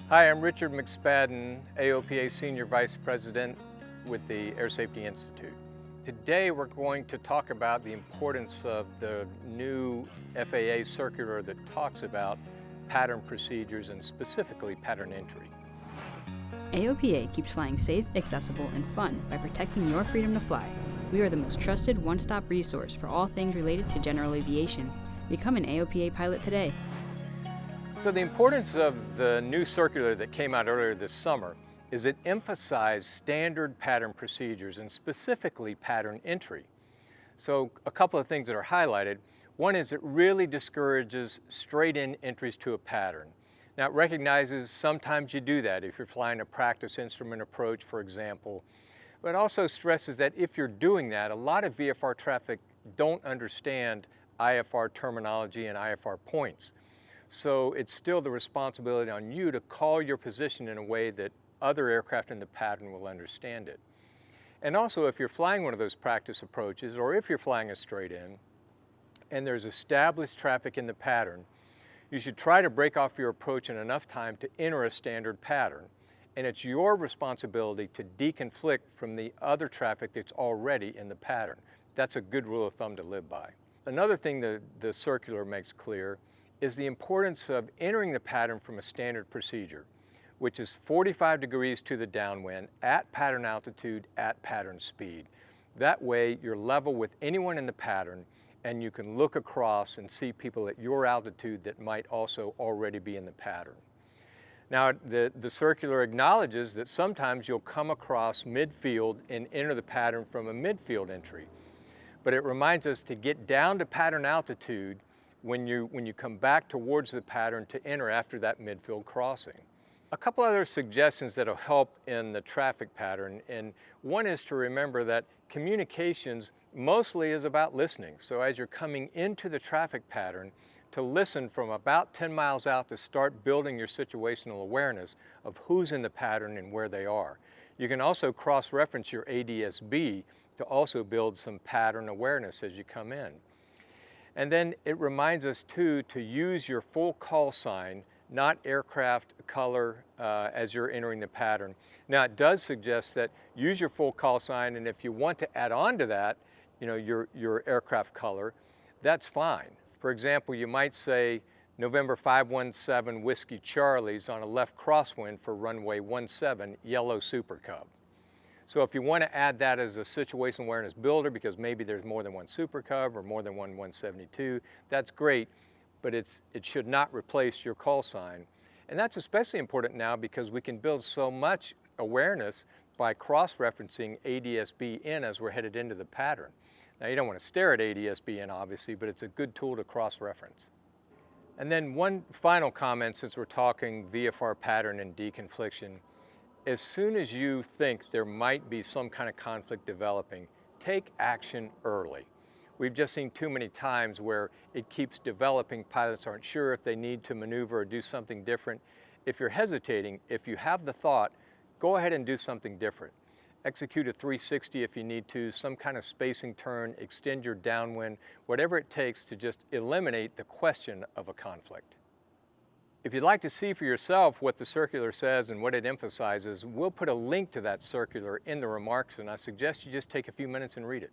Hi, I'm Richard McSpadden, AOPA Senior Vice President with the Air Safety Institute. Today we're going to talk about the importance of the new FAA circular that talks about pattern procedures and specifically pattern entry. AOPA keeps flying safe, accessible, and fun by protecting your freedom to fly. We are the most trusted one-stop resource for all things related to general aviation. Become an AOPA pilot today. So the importance of the new circular that came out earlier this summer is it emphasized standard pattern procedures and specifically pattern entry. So a couple of things that are highlighted. One is it really discourages straight-in entries to a pattern. Now it recognizes sometimes you do that if you're flying a practice instrument approach, for example, but it also stresses that if you're doing that, a lot of VFR traffic don't understand IFR terminology and IFR points. So it's still the responsibility on you to call your position in a way that other aircraft in the pattern will understand it. And also if you're flying one of those practice approaches, or if you're flying a straight in, and there's established traffic in the pattern, you should try to break off your approach in enough time to enter a standard pattern. And it's your responsibility to deconflict from the other traffic that's already in the pattern. That's a good rule of thumb to live by. Another thing that the circular makes clear is the importance of entering the pattern from a standard procedure, which is 45 degrees to the downwind at pattern altitude at pattern speed. That way you're level with anyone in the pattern and you can look across and see people at your altitude that might also already be in the pattern. Now the circular acknowledges that sometimes you'll come across midfield and enter the pattern from a midfield entry, but it reminds us to get down to pattern altitude when you come back towards the pattern to enter after that midfield crossing. A couple other suggestions that'll help in the traffic pattern, and one is to remember that communications mostly is about listening. So as you're coming into the traffic pattern, to listen from about 10 miles out to start building your situational awareness of who's in the pattern and where they are. You can also cross-reference your ADS-B to also build some pattern awareness as you come in. And then it reminds us too to use your full call sign, not aircraft color, as you're entering the pattern. Now it does suggest that use your full call sign, and if you want to add on to that, your aircraft color, that's fine. For example, you might say November 517 Whiskey Charlie's on a left crosswind for runway 17, yellow Super Cub. So if you want to add that as a situational awareness builder because maybe there's more than one Super Cub or more than one 172, that's great, but it should not replace your call sign. And that's especially important now because we can build so much awareness by cross-referencing ADS-B in as we're headed into the pattern. Now you don't want to stare at ADS-B in obviously, but it's a good tool to cross-reference. And then one final comment since we're talking VFR pattern and deconfliction. As soon as you think there might be some kind of conflict developing, take action early. We've just seen too many times where it keeps developing, pilots aren't sure if they need to maneuver or do something different. If you're hesitating, if you have the thought, go ahead and do something different. Execute a 360 if you need to, some kind of spacing turn, extend your downwind, whatever it takes to just eliminate the question of a conflict. If you'd like to see for yourself what the circular says and what it emphasizes, we'll put a link to that circular in the remarks, and I suggest you just take a few minutes and read it.